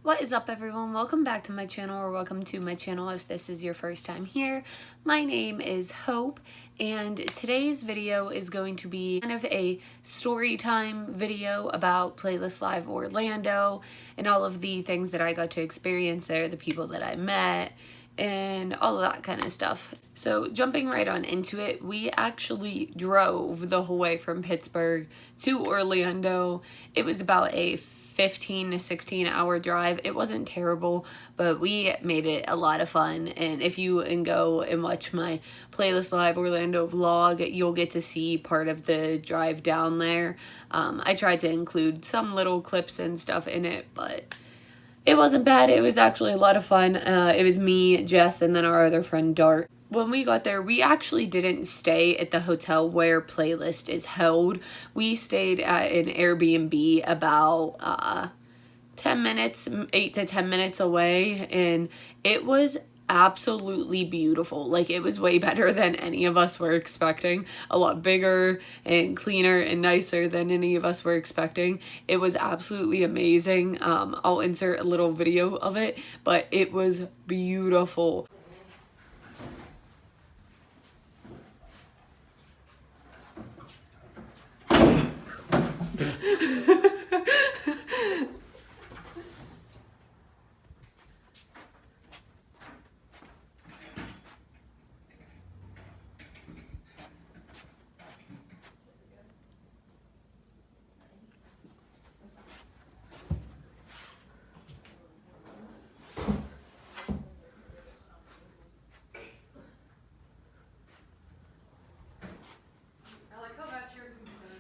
What is up, everyone? Welcome back to my channel, or welcome to my channel if this is your first time here. My name is Hope, and today's video is going to be kind of a story time video about Playlist Live Orlando and all of the things that I got to experience there, the people that I met, and all of that kind of stuff. So jumping right on into it, we actually drove the whole way from Pittsburgh to Orlando. It was about a 15 to 16 hour drive. It wasn't terrible, but we made it a lot of fun. And if you go and watch my Playlist Live Orlando vlog, you'll get to see part of the drive down there. I tried to include some little clips and stuff in it, but it wasn't bad. It was actually a lot of fun. It was me, Jess, and then our other friend, Dart. When we got there, we actually didn't stay at the hotel where Playlist is held. We stayed at an Airbnb about 8 to 10 minutes away, and it was absolutely beautiful. Like, it was way better than any of us were expecting. A lot bigger and cleaner and nicer than any of us were expecting. It was absolutely amazing. I'll insert a little video of it, but it was beautiful.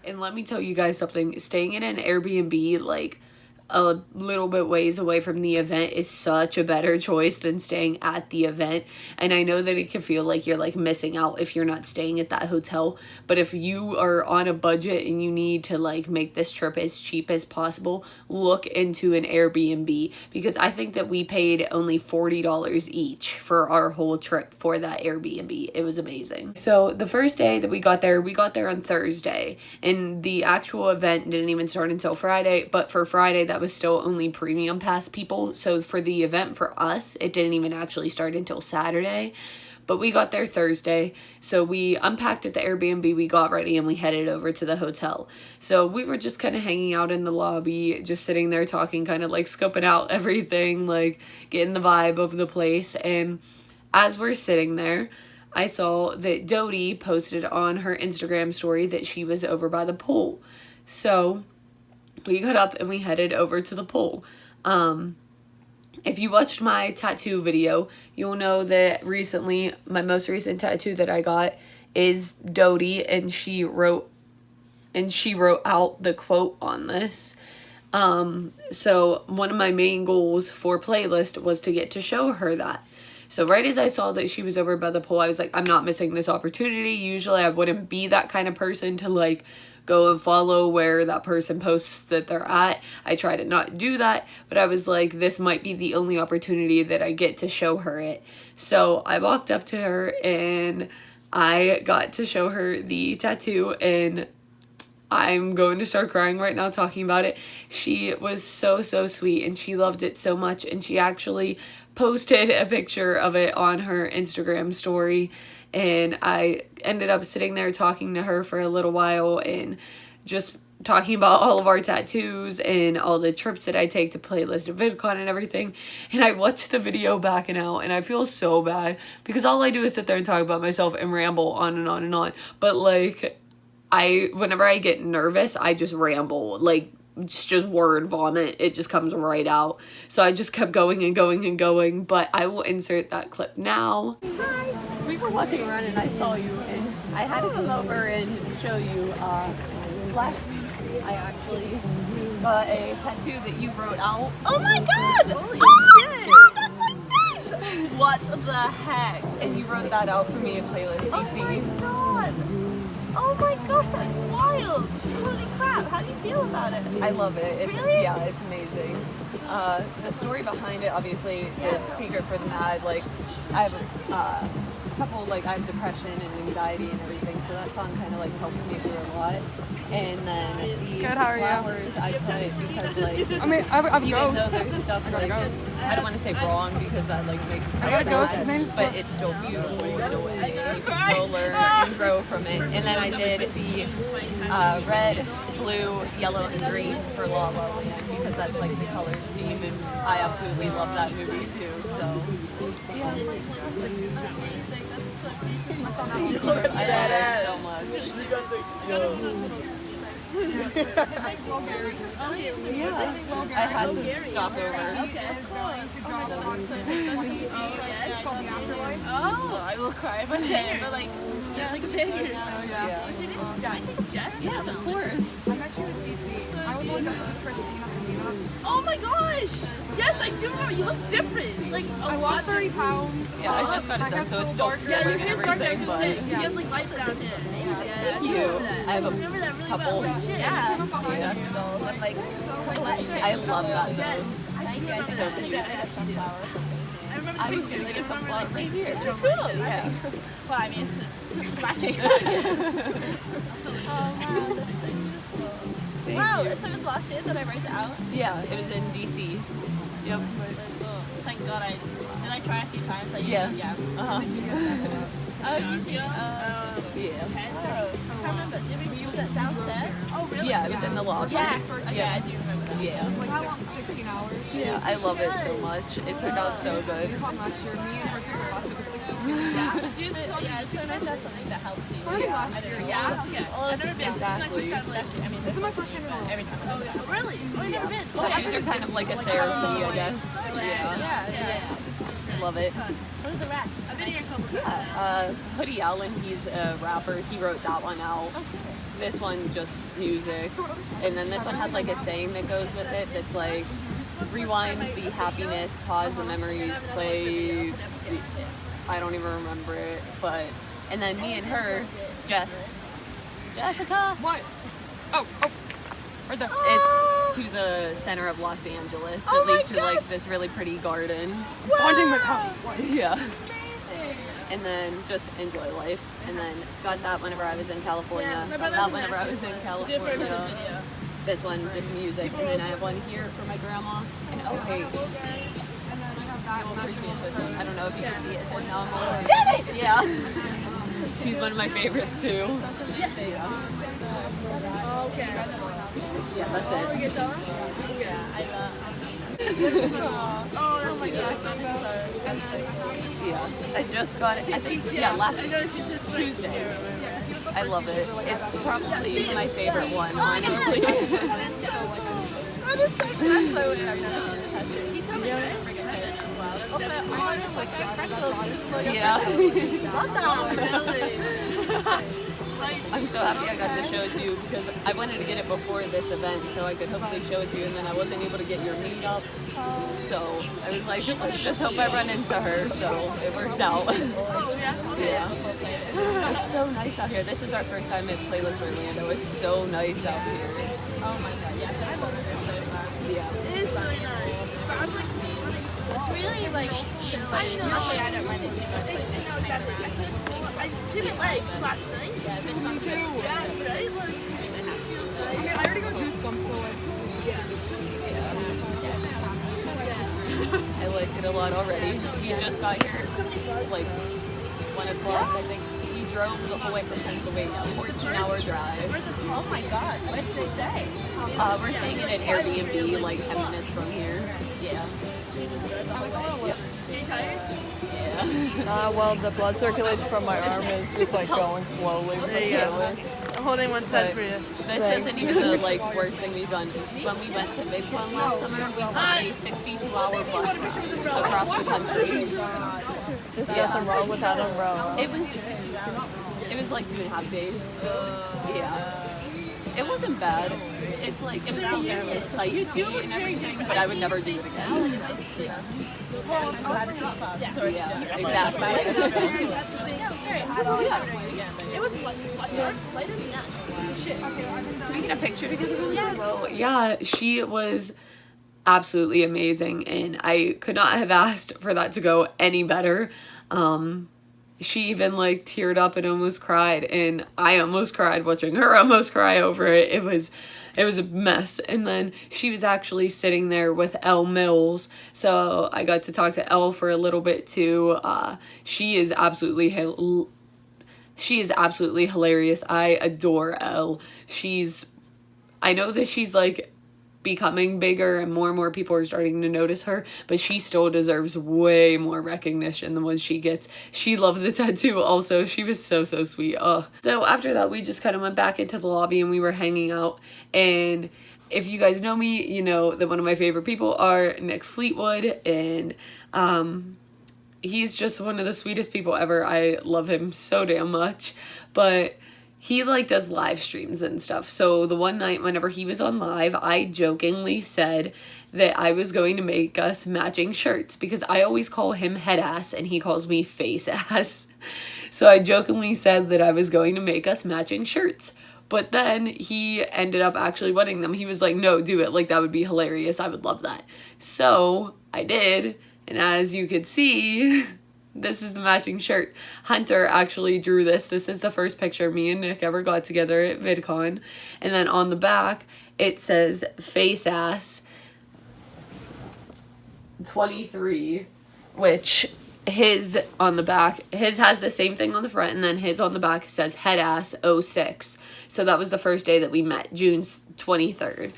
And let me tell you guys something, staying in an Airbnb like a little bit ways away from the event is such a better choice than staying at the event. And I know that it can feel like you're like missing out if you're not staying at that hotel, but if you are on a budget and you need to like make this trip as cheap as possible, look into an Airbnb, because I think that we paid only $40 each for our whole trip for that Airbnb. It was amazing. So the first day that we got there on Thursday, and the actual event didn't even start until Friday, but for Friday that was still only premium pass people. So for the event for us, it didn't even actually start until Saturday. But we got there Thursday, so we unpacked at the Airbnb, we got ready, and we headed over to the hotel. So we were just kind of hanging out in the lobby, just sitting there talking, kind of like scoping out everything, like getting the vibe of the place. And as we're sitting there, I saw that DODIE posted on her Instagram story that she was over by the pool. So we got up and we headed over to the pool. If you watched my tattoo video, you'll know that recently, my most recent tattoo that I got is DODIE, and she wrote out the quote on this. So one of my main goals for Playlist was to get to show her that. So right as I saw that she was over by the pool, I was like, I'm not missing this opportunity. Usually I wouldn't be that kind of person to like go and follow where that person posts that they're at. I try to not do that, but I was like, this might be the only opportunity that I get to show her it. So I walked up to her and I got to show her the tattoo, and I'm going to start crying right now talking about it. She was so sweet, and she loved it so much, and she actually posted a picture of it on her Instagram story. And I ended up sitting there talking to her for a little while and just talking about all of our tattoos and all the trips that I take to Playlist and VidCon and everything. And I watched the video back and out, and I feel so bad because all I do is sit there and talk about myself and ramble on and on and on. But like, whenever I get nervous, I just ramble. Like, it's just word vomit. It just comes right out. So I just kept going and going and going, but I will insert that clip now. Hi. We were walking around and I saw you, and I had to come over and show you. Last week I actually got a tattoo that you wrote out. Oh my god! Holy shit! God, that's my face! What the heck? And you wrote that out for me at Playlist DC. Oh my god! Oh my gosh, that's wild! Holy crap, how do you feel about it? I love it. It's, really? Yeah, it's amazing. The story behind it, obviously, the secret for the mad, like, I have a couple, like, I have depression and anxiety and everything, so that song kind of, like, helped me through a lot. And then the Good, how are you? flowers I put because like I mean, I've even though ghost. there's stuff like I don't want to say wrong because that like makes it I got a sound ghost. bad, His name's but it's still beautiful in a way. You can still learn and grow from it. And then I did the red, blue, yellow, and green for La La Land because that's like the color scheme, and I absolutely love that movie too. So yeah, I love it so much. Yeah, I had to stop over. Oh, I will cry if I say it, but like, is that like a pig? What's your name? I think Jess? Yes, of course. I met you in DC. I was the one that was Christina. Oh my gosh! Yes, I do remember. You look different. Like, I lost 30 pounds. Yeah, I just got it done, so it's still Yeah, your and hair's dark. I was everything, gonna say, but you have like light brown hair. thank you. I have a remember that really couple. well. Shit. Yeah, I'm like, I love that. yes. I do remember that. cute. I remember the I was picture. gonna get a sunflower right here. Cool. Yeah. Well, I mean, matching. Wow, so it was last year that I wrote it out. Yeah, it was in DC. Yep. Thank God I try a few times. Yeah. Oh, DC. Yeah. I can't remember. Was it downstairs? Oh, really? Yeah, it was in the lobby. Yes. Okay, I do remember that. Yeah. Like 16 hours. Yeah, I love it so much. It turned out so good. Last year, me and her took the bus. It was 16 hours. Yeah, it's so nice to have something that helps you. Started last year. Yeah. I've never been. Exactly. This is my first time in Every time. Oh, yeah. Really? Oh, you've never been? Tattoos are kind of like a therapy, I guess. Yeah. Yeah. Love it. What are the rats? I've been here a couple times. Hoodie Allen, he's a rapper. He wrote that one out. This one just music. And then this one has like a saying that goes with it that's like, rewind the happiness, pause the memories, play. I don't even remember it. But, and then me and her, Jessica. What? Oh. Right there. It's to the center of Los Angeles. Oh It leads my to like gosh. this really pretty garden. Haunting my car. Yeah. And then just enjoy life. And then got that whenever I was in California. Yeah, my Got brother's that an whenever I actor. was in Different California. video. This one just music. And then I have one here for my grandma. And oh hey, And then I have that. you'll appreciate this one. I don't know if you can see it. It's in Elmo. Damn it! Yeah. She's one of my favorites too. Yes. Yeah. Okay. Yeah, that's it. Yeah, I love. Oh, that's my gosh. That's so. Yeah. I just got it. I think last Tuesday. I love it. It's probably my favorite one, honestly. That is so cool. That's so weird. I've never seen the tattoo. He's coming to Africa as well. Also, oh, it's like freckles. Yeah. Love that. I'm so happy I got to show it to you because I wanted to get it before this event so I could hopefully show it to you, and then I wasn't able to get your meet up. So I was like, let's just hope I run into her. So it worked out. Oh, yeah? Yeah. It's so nice out here. This is our first time at Playlist Orlando. It's so nice out here. Oh my god, yeah. I love it so much. Yeah. It is really nice. But I'm like sweating. It's really like chill. I know. Okay, I don't mind it too much. Like, I know exactly. I could just make. I did it legs last night. Yeah, me too. Yes, right? Like, it just feels I nice. mean, I already got goosebumps, so like. I like it a lot already. We just got here like 1 o'clock, I think. We drove the whole way from Pennsylvania, 14-hour drive. Oh my god, what did they say? We're staying in an Airbnb like 10 minutes from here. Yeah. Are you tired? Yeah. Well, the blood circulation from my arm is just like going slowly. There you go. I'm holding one side for you. This isn't even the like worst thing we've done. When we went to Big Fun last summer, we took a 62-hour bus ride across the country. There's nothing wrong with that umbrella. It was like 2.5 days. Yeah. It wasn't bad. It's like it was cool to sightsee and everything, but I would never do it again. Yeah, exactly. It was lighter than that. Shit. Can we get a picture together really quick? So, yeah, she was absolutely amazing, and I could not have asked for that to go any better. she even like teared up and almost cried, and I almost cried watching her almost cry over it. It was a mess. And then she was actually sitting there with Elle Mills, so I got to talk to Elle for a little bit too. She is absolutely hilarious. I adore Elle. I know that she's like becoming bigger and more people are starting to notice her, but she still deserves way more recognition than what she gets. She loved the tattoo also. She was so sweet. So after that, we just kind of went back into the lobby and we were hanging out. And if you guys know me, you know that one of my favorite people are Nick Fleetwood, and he's just one of the sweetest people ever. I love him so damn much. But he like does live streams and stuff. So the one night whenever he was on live, I jokingly said that I was going to make us matching shirts because I always call him head ass and he calls me face ass. So I jokingly said that I was going to make us matching shirts. But then he ended up actually wanting them. He was like, no, do it. Like, that would be hilarious. I would love that. So I did. And as you could see, this is the matching shirt. Hunter actually drew this. This is the first picture me and Nick ever got together at VidCon. And then on the back, it says face ass 23, which his on the back, his has the same thing on the front, and then his on the back says head ass 06. So that was the first day that we met, June 23rd.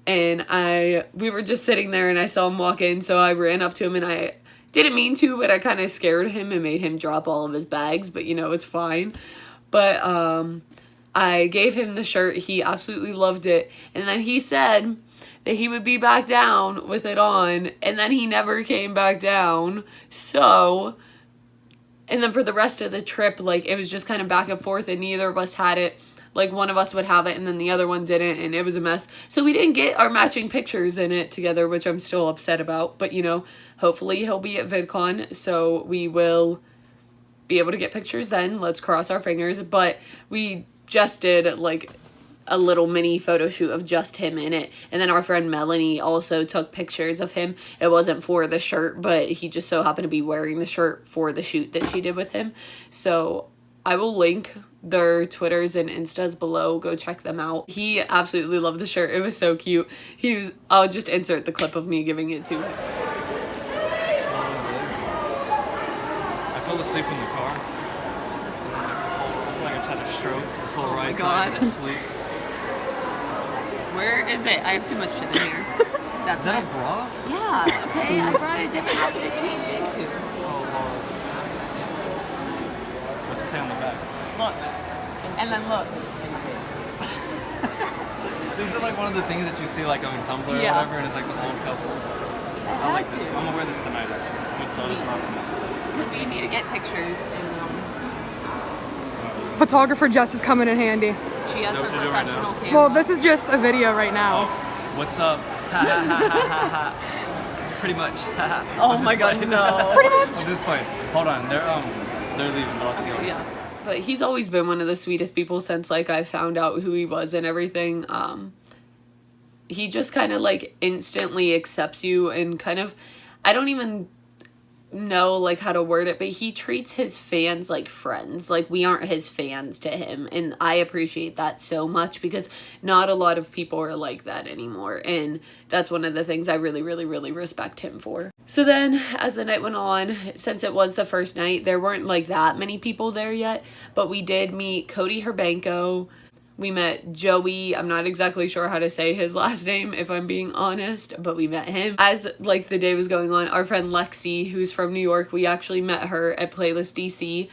And we were just sitting there and I saw him walk in, so I ran up to him and I didn't mean to, but I kind of scared him and made him drop all of his bags, but you know, it's fine. But I gave him the shirt. He absolutely loved it. And then he said that he would be back down with it on, and then he never came back down. So, and then for the rest of the trip, like, it was just kind of back and forth, and neither of us had it. Like, one of us would have it, and then the other one didn't, and it was a mess. So we didn't get our matching pictures in it together, which I'm still upset about. But, you know, hopefully he'll be at VidCon, so we will be able to get pictures then. Let's cross our fingers. But we just did, like, a little mini photo shoot of just him in it. And then our friend Melanie also took pictures of him. It wasn't for the shirt, but he just so happened to be wearing the shirt for the shoot that she did with him. So I will link their Twitters and Instas below. Go check them out. He absolutely loved the shirt. It was so cute. I'll just insert the clip of me giving it to him. I fell asleep in the car. I feel like I just had a stroke this whole ride. God. So asleep. Where is it? I have too much shit in here. That's Is that a bra? Yeah, okay. I brought a different outfit to change into. Oh Lord. What's it say on the back? Look. And then look. These are like one of the things that you see like on Tumblr or Yeah. whatever, and it's like the old couples. I like this. I'm gonna wear this tonight actually. I'm gonna throw this off. Because we need to get pictures. And Photographer Jess is coming in handy. she has Is that her what you're doing right professional now? camera. Well, this is just a video right now. What's up? Ha ha ha ha ha ha. It's pretty much. Oh my god, no. Pretty much. I'm just playing. Hold on, they're leaving. But I'll see you. Yeah. But he's always been one of the sweetest people since, like, I found out who he was and everything. He just kind of, like, instantly accepts you and kind of, I don't even know, like, how to word it, but he treats his fans like friends. Like, we aren't his fans to him, and I appreciate that so much because not a lot of people are like that anymore, and that's one of the things I really respect him for. So then, as the night went on, since it was the first night, there weren't, like, that many people there yet, but we did meet Cody Herbanco. We met Joey. I'm not exactly sure how to say his last name, if I'm being honest, but we met him. As, like, the day was going on, our friend Lexi, who's from New York, we actually met her at Playlist DC.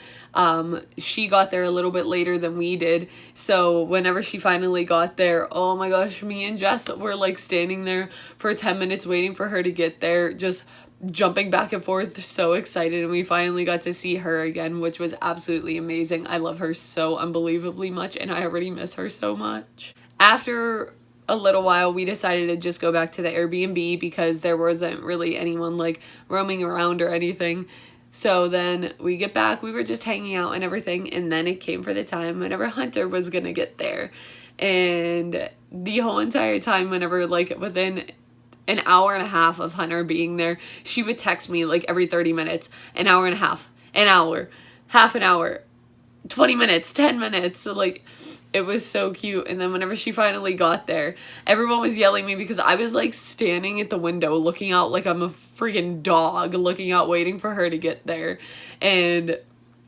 She got there a little bit later than we did, so whenever she finally got there, oh my gosh, me and Jess were, like, standing there for 10 minutes waiting for her to get there, just jumping back and forth, so excited, and we finally got to see her again, which was absolutely amazing. I love her so unbelievably much, and I already miss her so much. After a little while, we decided to just go back to the Airbnb because there wasn't really anyone, like, roaming around or anything. So then we get back, we were just hanging out and everything, and then it came for the time whenever Hunter was gonna get there. And the whole entire time, whenever, like, within an hour and a half of Hunter being there, she would text me like every 30 minutes, an hour and a half, an hour, half an hour, 20 minutes, 10 minutes. So like, it was so cute. And then whenever she finally got there, everyone was yelling at me because I was like standing at the window looking out like I'm a freaking dog, looking out waiting for her to get there. And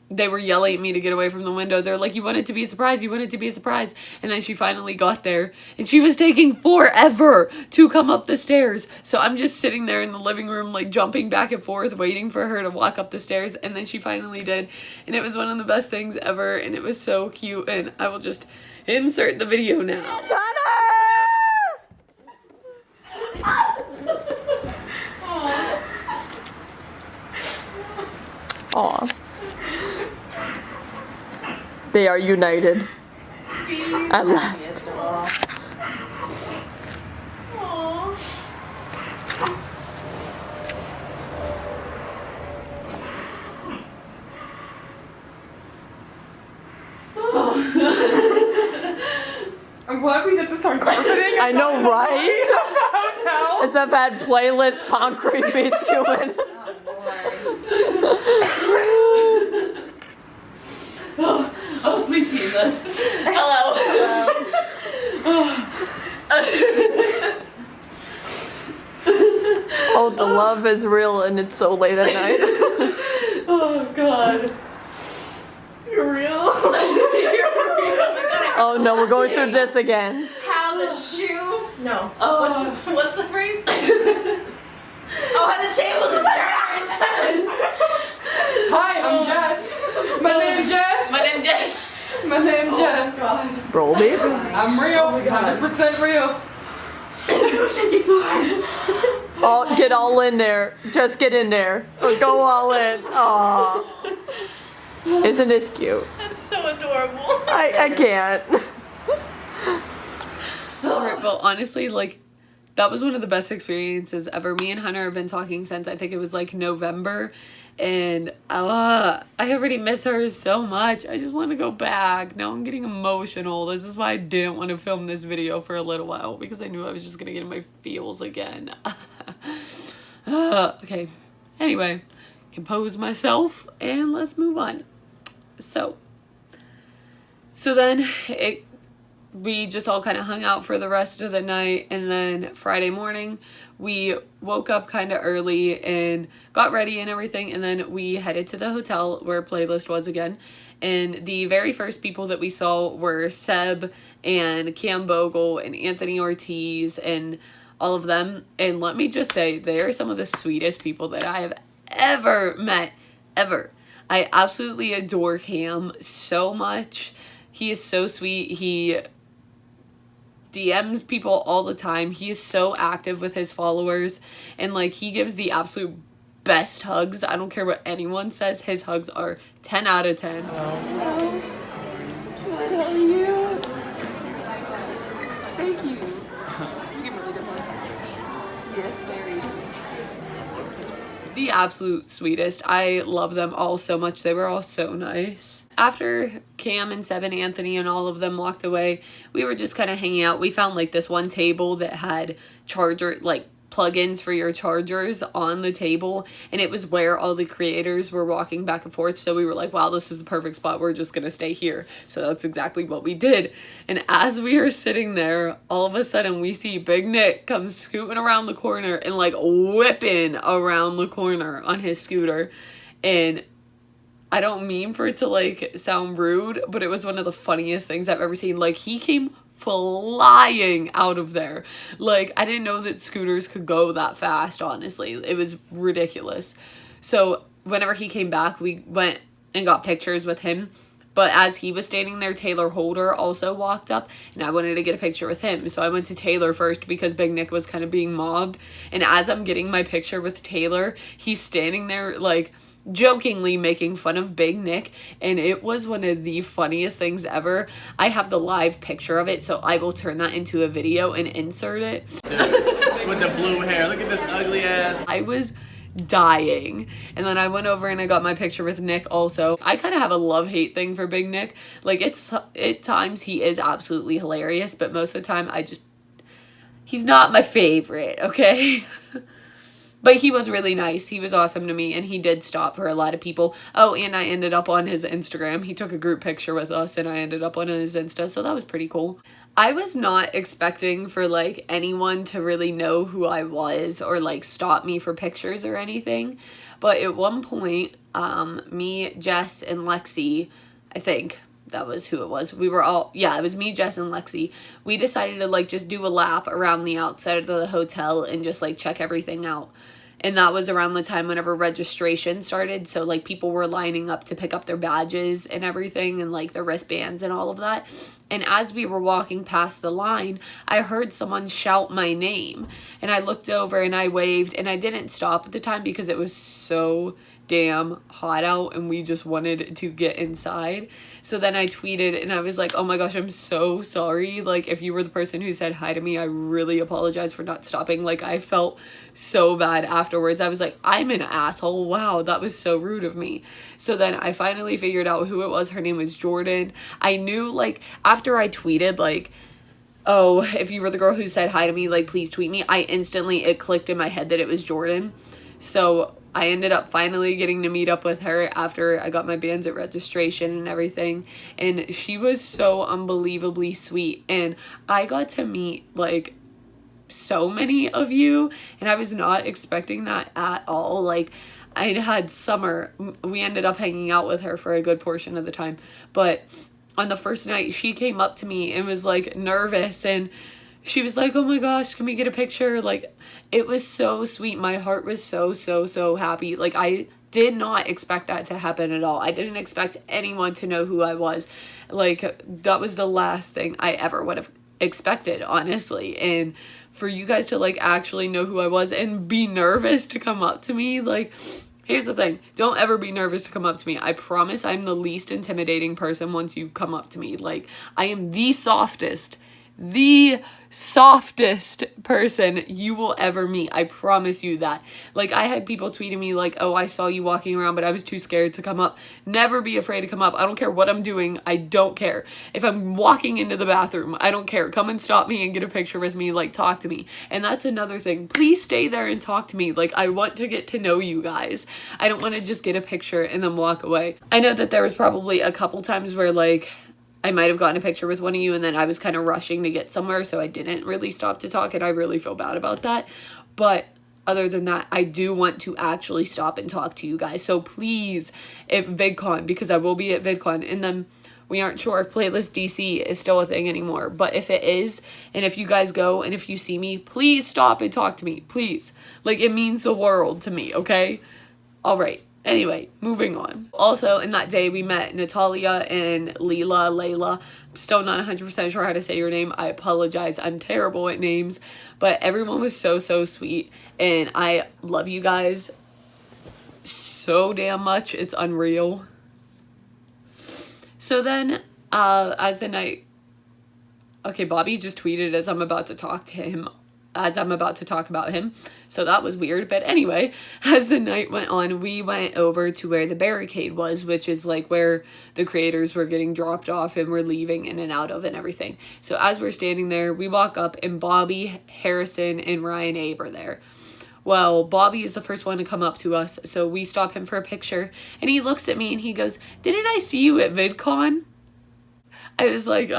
they were yelling at me to get away from the window. They're like, you want it to be a surprise, you want it to be a surprise. And then she finally got there and she was taking forever to come up the stairs. So I'm just sitting there in the living room like jumping back and forth waiting for her to walk up the stairs, and then she finally did, and it was one of the best things ever, and it was so cute. And I will just insert the video now. Aw. They are united. At last. I'm glad we did this on carpeting. I know, right? It's a bad playlist. Concrete meets human. Oh, sweet Jesus. Hello. Oh, the love is real and it's so late at night. Oh, God. You're real? Oh no, we're going through this again. How the shoe? No. Oh. What's the phrase? Oh, how the tables have turned. Hi, I'm Jess. My name's Jess. My name's Jess. My name's Jess. Brody. I'm real. 100% real. Oh, get all in there. Just get in there. Go all in. Aw. Isn't this cute? That's so adorable. I can't. Alright, well, honestly, like, that was one of the best experiences ever. Me and Hunter have been talking since, I think it was, like, November. And, I already miss her so much. I just want to go back. Now I'm getting emotional. This is why I didn't want to film this video for a little while. Because I knew I was just going to get in my feels again. Okay. Anyway, compose myself and let's move on. So then we just all kind of hung out for the rest of the night, and then Friday morning we woke up kind of early and got ready and everything, and then we headed to the hotel where Playlist was again. And the very first people that we saw were Seb and Cam Bogle and Anthony Ortiz and all of them. And let me just say, they are some of the sweetest people that I have ever met, ever. I absolutely adore Cam so much. He is so sweet. He DMs people all the time. He is so active with his followers. And, like, he gives the absolute best hugs. I don't care what anyone says. His hugs are 10 out of 10. Hello. Good, how are you? Thank you. You give really good hugs. Yes, very. The absolute sweetest. I love them all so much. They were all so nice. After Cam and Seb and Anthony and all of them walked away, we were just kind of hanging out. We found like this one table that had charger, like plugins for your chargers on the table, and it was where all the creators were walking back and forth. So we were like, wow, this is the perfect spot. We're just gonna stay here. So that's exactly what we did. And as we were sitting there, all of a sudden we see Big Nick come scooting around the corner and like whipping around the corner on his scooter. And I don't mean for it to like sound rude, but it was one of the funniest things I've ever seen. Like, he came flying out of there. Like, I didn't know that scooters could go that fast, honestly. It was ridiculous. So whenever he came back, we went and got pictures with him. But as he was standing there, Taylor Holder also walked up, and I wanted to get a picture with him. So I went to Taylor first because Big Nick was kind of being mobbed. And as I'm getting my picture with Taylor, he's standing there like jokingly making fun of Big Nick, and it was one of the funniest things ever. I have the live picture of it, so I will turn that into a video and insert it. Dude, with the blue hair, look at this ugly ass. I was dying. And then I went over and I got my picture with Nick also. I kind of have a love-hate thing for Big Nick. Like, at times he is absolutely hilarious, but most of the time he's not my favorite, okay? But he was really nice. He was awesome to me, and he did stop for a lot of people. Oh, and I ended up on his Instagram. He took a group picture with us, and I ended up on his Insta, so that was pretty cool. I was not expecting for, like, anyone to really know who I was or, like, stop me for pictures or anything. But at one point, me, Jess, and Lexi, I think that was who it was. We were all, yeah, it was me, Jess, and Lexi. We decided to, like, just do a lap around the outside of the hotel and just, like, check everything out. And that was around the time whenever registration started. So, like, people were lining up to pick up their badges and everything and, like, their wristbands and all of that. And as we were walking past the line, I heard someone shout my name. And I looked over and I waved. And I didn't stop at the time because it was so damn hot out and we just wanted to get inside. So then I tweeted and I was like, oh my gosh, I'm so sorry. Like, if you were the person who said hi to me, I really apologize for not stopping. Like, I felt so bad afterwards. I was like, I'm an asshole. Wow, that was so rude of me. So then I finally figured out who it was. Her name was Jordan. I knew, like, after I tweeted, like, oh, if you were the girl who said hi to me, like, please tweet me, it clicked in my head that it was Jordan. So I ended up finally getting to meet up with her after I got my bands at registration and everything. And she was so unbelievably sweet. And I got to meet, like, so many of you. And I was not expecting that at all. Like, I had Summer. We ended up hanging out with her for a good portion of the time. But on the first night, she came up to me and was, like, nervous. And she was like, oh my gosh, can we get a picture? Like, it was so sweet. My heart was so happy. Like, I did not expect that to happen at all. I didn't expect anyone to know who I was. Like, that was the last thing I ever would have expected, honestly. And for you guys to, like, actually know who I was and be nervous to come up to me, like, here's the thing. Don't ever be nervous to come up to me. I promise I'm the least intimidating person once you come up to me. Like, I am the softest person you will ever meet. I promise you that. Like, I had people tweeting me like, oh, I saw you walking around, but I was too scared to come up. Never be afraid to come up. I don't care what I'm doing. I don't care. If I'm walking into the bathroom, I don't care. Come and stop me and get a picture with me. Like, talk to me. And that's another thing. Please stay there and talk to me. Like, I want to get to know you guys. I don't want to just get a picture and then walk away. I know that there was probably a couple times where, like, I might have gotten a picture with one of you and then I was kind of rushing to get somewhere, so I didn't really stop to talk, and I really feel bad about that. But other than that, I do want to actually stop and talk to you guys. So please, at VidCon, because I will be at VidCon, and then we aren't sure if Playlist DC is still a thing anymore. But if it is, and if you guys go, and if you see me, please stop and talk to me. Please. Like, it means the world to me, okay? All right. Anyway, moving on. Also, in that day, we met Natalia and Layla. I'm still not 100% sure how to say your name. I apologize. I'm terrible at names. But everyone was so sweet. And I love you guys so damn much. It's unreal. So then, as the night... Okay, Bobby just tweeted as I'm about to talk to him. As I'm about to talk about him. So that was weird. But anyway, as the night went on, we went over to where the barricade was, which is like where the creators were getting dropped off and were leaving in and out of and everything. So as we're standing there, we walk up and Bobby, Harrison, and Ryan Abe are there. Well, Bobby is the first one to come up to us. So we stop him for a picture. And he looks at me and he goes, "Didn't I see you at VidCon?" I was like,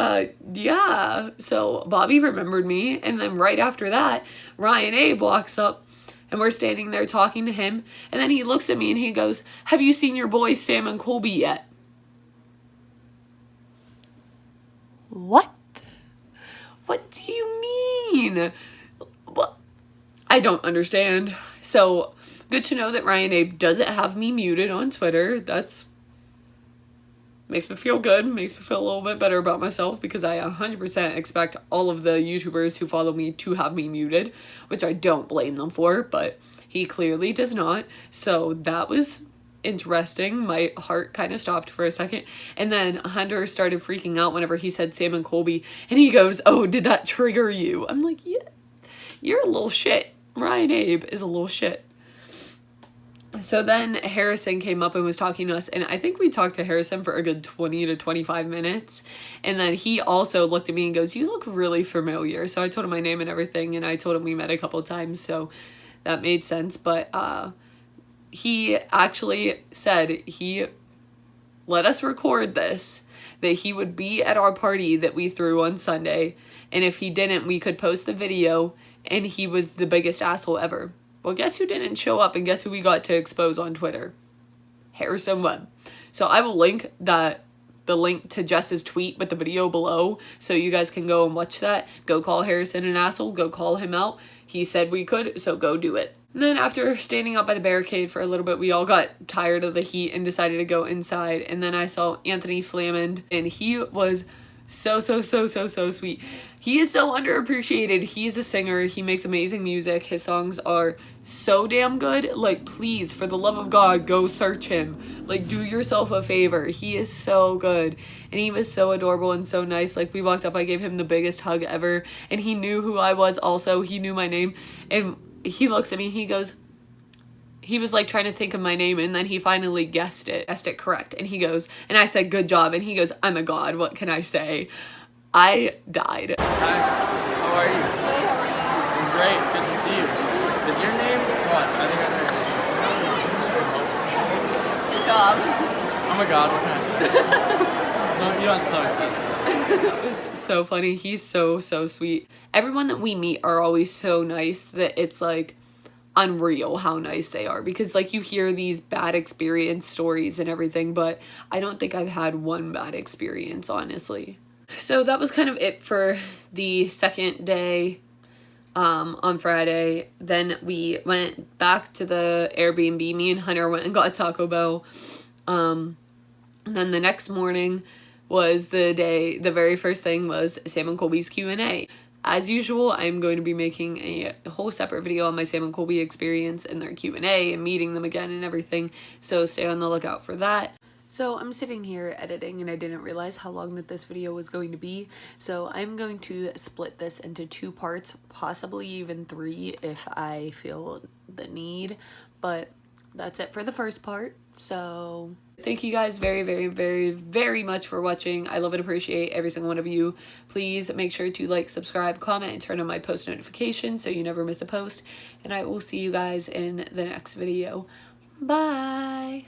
yeah. So Bobby remembered me. And then right after that, Ryan Abe walks up and we're standing there talking to him. And then he looks at me and he goes, "Have you seen your boys Sam and Colby yet?" What? What do you mean? What? I don't understand. So good to know that Ryan Abe doesn't have me muted on Twitter. That's... makes me feel good, makes me feel a little bit better about myself, because I 100% expect all of the YouTubers who follow me to have me muted, which I don't blame them for, but he clearly does not. So that was interesting. My heart kind of stopped for a second. And then Hunter started freaking out whenever he said Sam and Colby, and he goes, "Oh, did that trigger you?" I'm like, yeah, you're a little shit. Ryan Abe is a little shit. So then Harrison came up and was talking to us, and I think we talked to Harrison for a good 20 to 25 minutes. And then he also looked at me and goes, "You look really familiar." So I told him my name and everything, and I told him we met a couple times. So that made sense. But he actually said he let us record this, that he would be at our party that we threw on Sunday, and if he didn't, we could post the video, and he was the biggest asshole ever. Well, guess who didn't show up, and guess who we got to expose on Twitter? Harrison Webb. So I will link the link to Jess's tweet with the video below, so you guys can go and watch that. Go call Harrison an asshole. Go call him out. He said we could, so go do it. And then after standing out by the barricade for a little bit, we all got tired of the heat and decided to go inside. And then I saw Anthony Flamand, and he was so sweet. He is so underappreciated. He's a singer. He makes amazing music. His songs are so damn good. Like, please, for the love of God, go search him. Like, do yourself a favor. He is so good. And he was so adorable and so nice. Like, we walked up, I gave him the biggest hug ever. And he knew who I was also. He knew my name. And he looks at me, he goes, he was like trying to think of my name, and then he finally guessed it correct. And he goes, and I said, good job. And he goes, I'm a god, what can I say? I died. Hi, how are you? I'm great, it's good to see you. Is your name what? I think I know your name. Good job. Oh my god, what can I say? No, you don't sound special. It was so funny. He's so sweet. Everyone that we meet are always so nice that it's like unreal how nice they are, because like you hear these bad experience stories and everything, but I don't think I've had one bad experience, honestly. So that was kind of it for the second day on Friday. Then we went back to the Airbnb. Me and Hunter went and got Taco Bell. And then the next morning was the very first thing was Sam and Colby's Q&A. As usual, I'm going to be making a whole separate video on my Sam and Colby experience and their Q&A and meeting them again and everything, so stay on the lookout for that. So I'm sitting here editing, and I didn't realize how long that this video was going to be, so I'm going to split this into 2 parts, possibly even 3 if I feel the need, but that's it for the first part. So thank you guys very much for watching. I love and appreciate every single one of you. Please make sure to like, subscribe, comment, and turn on my post notifications so you never miss a post, and I will see you guys in the next video. Bye.